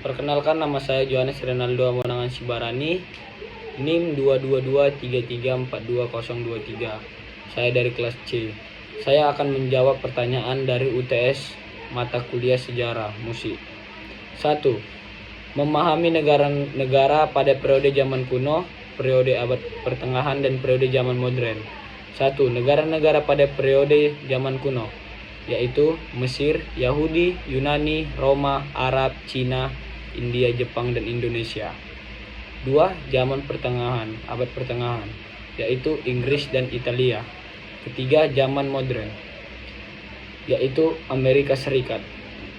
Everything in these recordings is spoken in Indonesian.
Perkenalkan, nama saya Johannes Renaldo Amonangan Sibarani, NIM 22233422023. Saya dari kelas C. Saya akan menjawab pertanyaan dari UTS mata kuliah sejarah musik. 1. Memahami negara-negara pada periode zaman kuno, periode abad pertengahan, dan periode zaman modern. 1. Negara-negara pada periode zaman kuno, yaitu Mesir, Yahudi, Yunani, Roma, Arab, Cina, India, Jepang, dan Indonesia. 2. Zaman pertengahan, abad pertengahan, yaitu Inggris dan Italia. 3. Zaman modern, yaitu Amerika Serikat.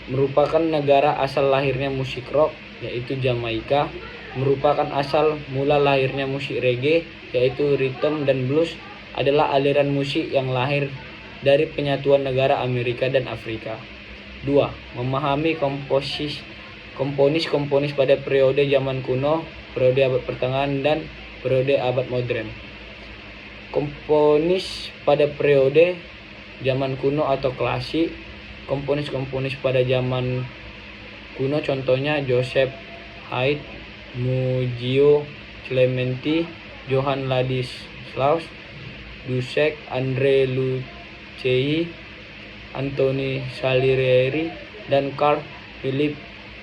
Merupakan negara asal lahirnya musik rock, yaitu Jamaika. Merupakan asal mula lahirnya musik reggae, yaitu rhythm dan blues, adalah aliran musik yang lahir dari penyatuan negara Amerika dan Afrika. 2. Memahami komponis-komponis pada periode zaman kuno, periode abad pertengahan, dan periode abad modern. Komponis pada periode zaman kuno atau klasik. Komponis-komponis pada zaman kuno contohnya Joseph Haydn, Mugio Clementi, Johann Ladislaus Dussek, André Luccei, Anthony Salieri, dan Carl Philipp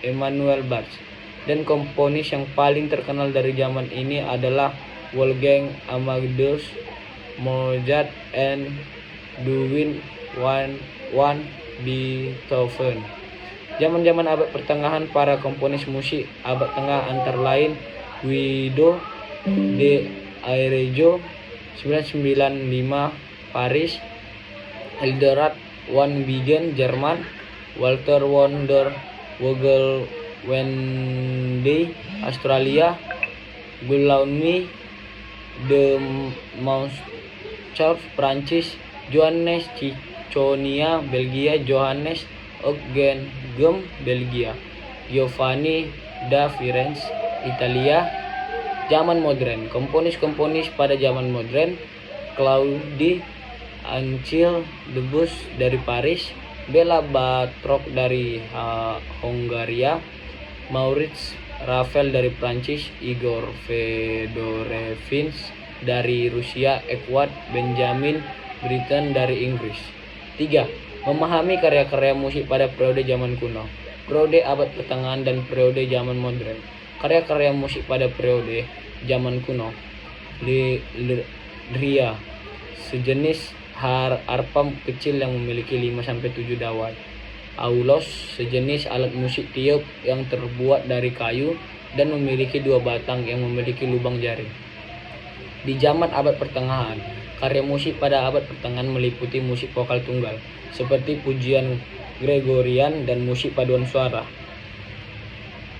Emanuel Bach. Dan komponis yang paling terkenal dari zaman ini adalah Wolfgang Amadeus Mozart and Ludwig van Beethoven. Zaman-zaman abad pertengahan, para komponis musik abad tengah antara lain Guido de Arezzo 995 Paris, Hildegard van Bingen Jerman, Walter von der Vogelweide Australia, Guillaume de Mansart Prancis, Johannes Ciconia Belgia, Johannes Ockeghem Belgia, Giovanni da Firenze Italia. Zaman modern, komponis-komponis pada zaman modern: Claude Ancil Debussy dari Paris, Bela Bartok dari Hongaria, Maurice Ravel dari Prancis, Igor Fedorevich dari Rusia, Edward Benjamin Britten dari Inggris. 3. Memahami karya-karya musik pada periode zaman kuno, periode abad pertengahan, dan periode zaman modern. Karya-karya musik pada periode zaman kuno: Lyria, sejenis harpa kecil yang memiliki 5-7 dawai. Aulos, sejenis alat musik tiup yang terbuat dari kayu dan memiliki 2 batang yang memiliki lubang jaring. Di zaman abad pertengahan, karya musik pada abad pertengahan meliputi musik vokal tunggal seperti pujian Gregorian dan musik paduan suara,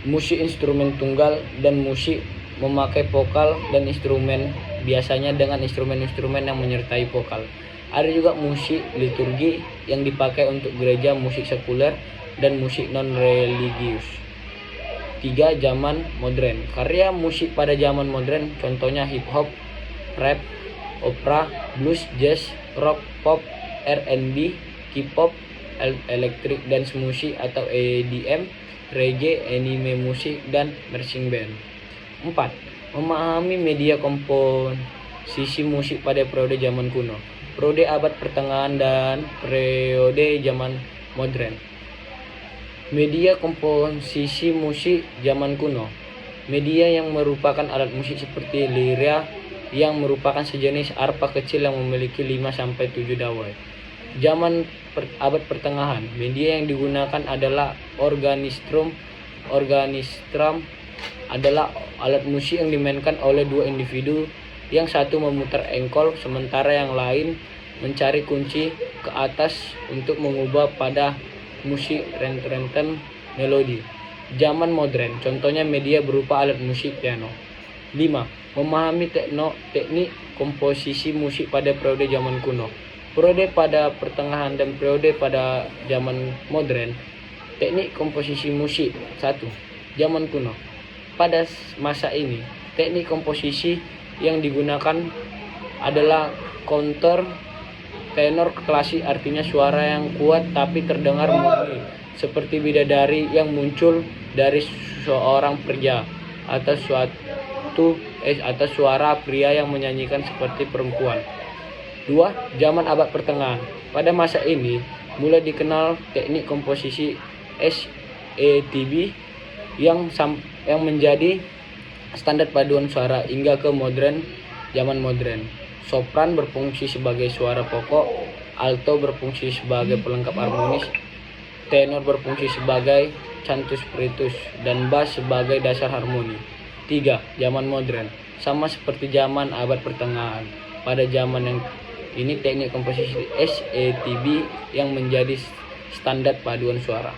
musik instrumen tunggal, dan musik memakai vokal dan instrumen, biasanya dengan instrumen-instrumen yang menyertai vokal. Ada juga musik liturgi yang dipakai untuk gereja, musik sekuler, dan musik non-religius. 3. Zaman modern. Karya musik pada zaman modern contohnya hip hop, rap, opera, blues, jazz, rock, pop, R&B, K-pop, electric dance music atau EDM, reggae, anime musik, dan marching band. 4. Memahami media komposisi musik pada periode zaman kuno, periode abad pertengahan, dan periode zaman modern. Media komposisi musik zaman kuno: media yang merupakan alat musik seperti lyra, yang merupakan sejenis arpa kecil yang memiliki 5-7 dawai. Zaman abad pertengahan, media yang digunakan adalah organistrum. Organistrum adalah alat musik yang dimainkan oleh 2 individu, yang satu memutar engkol sementara yang lain mencari kunci ke atas untuk mengubah pada musik rentetan melodi. Zaman modern, contohnya media berupa alat musik piano. 5. Memahami teknik komposisi musik pada periode zaman kuno, periode pada pertengahan, dan periode pada zaman modern. Teknik komposisi musik. 1. Zaman kuno. Pada masa ini, teknik komposisi yang digunakan adalah counter tenor klasik, artinya suara yang kuat tapi terdengar murni, seperti bidadari yang muncul dari seorang pria atau atau suara pria yang menyanyikan seperti perempuan. 2. Zaman abad pertengahan. Pada masa ini mulai dikenal teknik komposisi SETB yang menjadi standar paduan suara hingga ke zaman modern. Sopran berfungsi sebagai suara pokok, alto berfungsi sebagai pelengkap harmonis, tenor berfungsi sebagai cantus spiritus, dan bass sebagai dasar harmoni. 3. Zaman modern. Sama seperti zaman abad pertengahan. Pada zaman yang ini teknik komposisi SETB yang menjadi standar paduan suara.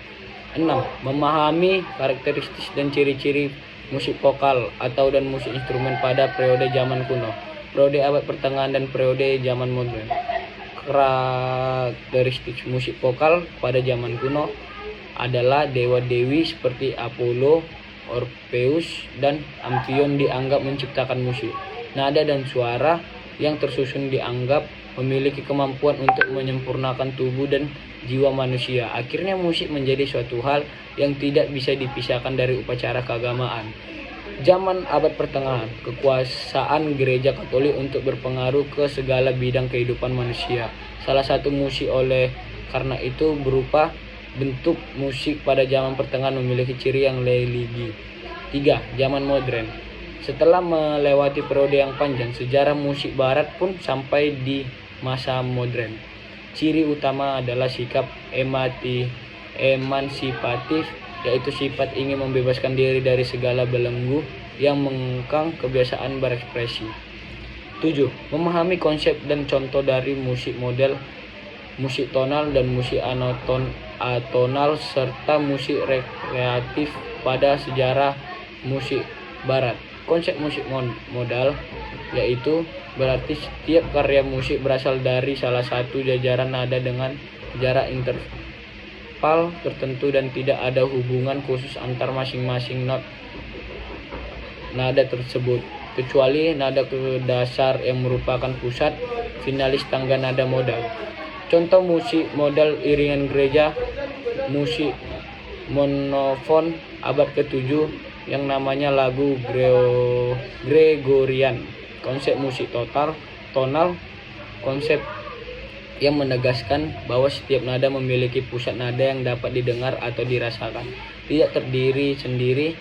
6. Memahami karakteristik dan ciri-ciri musik vokal dan musik instrumen pada periode zaman kuno, periode abad pertengahan, dan periode zaman modern. Karakteristik musik vokal pada zaman kuno adalah dewa-dewi seperti Apollo, Orpheus, dan Amphion dianggap menciptakan musik. Nada dan suara yang tersusun dianggap memiliki kemampuan untuk menyempurnakan tubuh dan jiwa manusia. Akhirnya musik menjadi suatu hal yang tidak bisa dipisahkan dari upacara keagamaan. Zaman abad pertengahan, kekuasaan gereja Katolik untuk berpengaruh ke segala bidang kehidupan manusia. Salah satu musik oleh karena itu berupa bentuk musik pada zaman pertengahan memiliki ciri yang religi. 3. Zaman modern. Setelah melewati periode yang panjang, sejarah musik barat pun sampai di masa modern. Ciri utama adalah sikap emansipatif, yaitu sifat ingin membebaskan diri dari segala belenggu yang mengekang kebiasaan berekspresi. 7. Memahami konsep dan contoh dari musik model, musik tonal dan musik atonal serta musik rekreatif pada sejarah musik barat. Konsep musik modal yaitu berarti setiap karya musik berasal dari salah satu jajaran nada dengan jarak interval tertentu dan tidak ada hubungan khusus antar masing-masing not nada tersebut, kecuali nada ke dasar yang merupakan pusat finalis tangga nada modal. Contoh musik modal iringan gereja, musik monofon abad ke-7 yang namanya lagu Gregorian. Konsep musik tonal, konsep yang menegaskan bahwa setiap nada memiliki pusat nada yang dapat didengar atau dirasakan, tidak terdiri sendiri,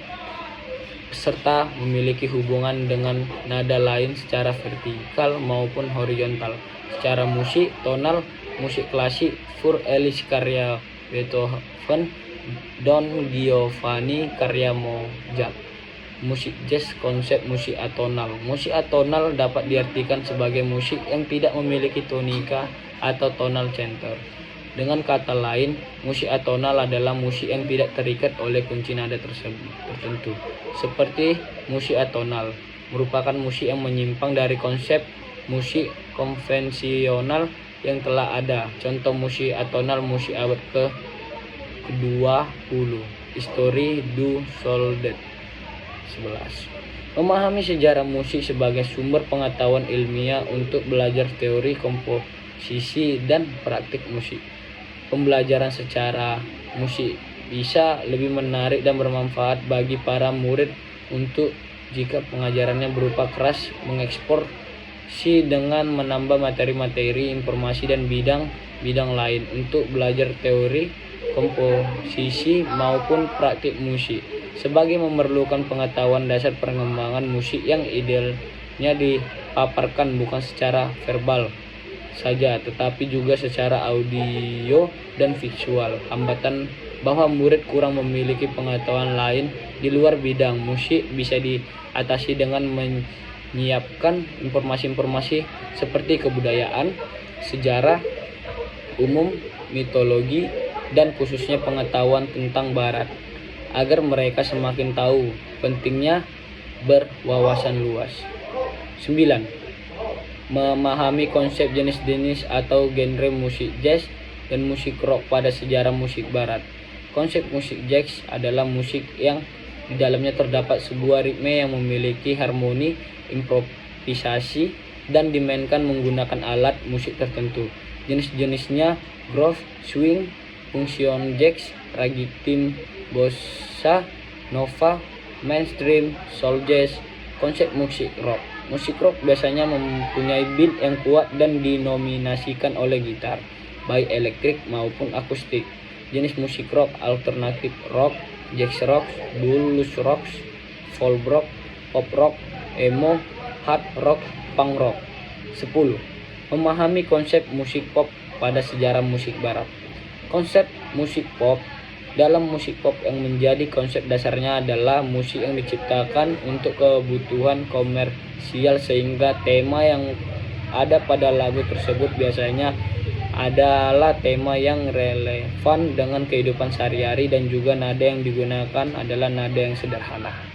serta memiliki hubungan dengan nada lain secara vertikal maupun horizontal. Secara musik tonal, musik klasik Für Elise karya Beethoven, Don Giovanni karya Mozart. Musik jazz, konsep musik atonal. Musik atonal dapat diartikan sebagai musik yang tidak memiliki tonika atau tonal center. Dengan kata lain, musik atonal adalah musik yang tidak terikat oleh kunci nada tertentu. Seperti musik atonal merupakan musik yang menyimpang dari konsep musik konvensional yang telah ada. Contoh musik atonal musik abad ke-20, Histoire du Soldat 11. Memahami sejarah musik sebagai sumber pengetahuan ilmiah untuk belajar teori komposisi dan praktik musik. Pembelajaran secara musik bisa lebih menarik dan bermanfaat bagi para murid untuk jika pengajarannya berupa keras mengekspor dengan menambah materi-materi informasi dan bidang-bidang lain untuk belajar teori komposisi maupun praktik musik, sebagai memerlukan pengetahuan dasar pengembangan musik yang idealnya dipaparkan bukan secara verbal saja tetapi juga secara audio dan visual. Hambatan bahwa murid kurang memiliki pengetahuan lain di luar bidang musik bisa diatasi dengan menyiapkan informasi-informasi seperti kebudayaan, sejarah umum, mitologi, dan khususnya pengetahuan tentang barat, agar mereka semakin tahu pentingnya berwawasan luas. 9. Memahami konsep jenis-jenis atau genre musik jazz dan musik rock pada sejarah musik barat. Konsep musik jazz adalah musik yang di dalamnya terdapat sebuah ritme yang memiliki harmoni, improvisasi, dan dimainkan menggunakan alat musik tertentu. Jenis-jenisnya groove, swing, fusion jazz, ragtime, bossa nova, mainstream, soul jazz. Konsep musik rock. Musik rock biasanya mempunyai beat yang kuat dan dinominasikan oleh gitar, baik elektrik maupun akustik. Jenis musik rock: alternatif rock, jazz rock, blues rock, folk rock, pop rock, emo, hard rock, punk rock. 10. Memahami konsep musik pop pada sejarah musik barat. Konsep musik pop: dalam musik pop yang menjadi konsep dasarnya adalah musik yang diciptakan untuk kebutuhan komersial, sehingga tema yang ada pada lagu tersebut biasanya adalah tema yang relevan dengan kehidupan sehari-hari, dan juga nada yang digunakan adalah nada yang sederhana.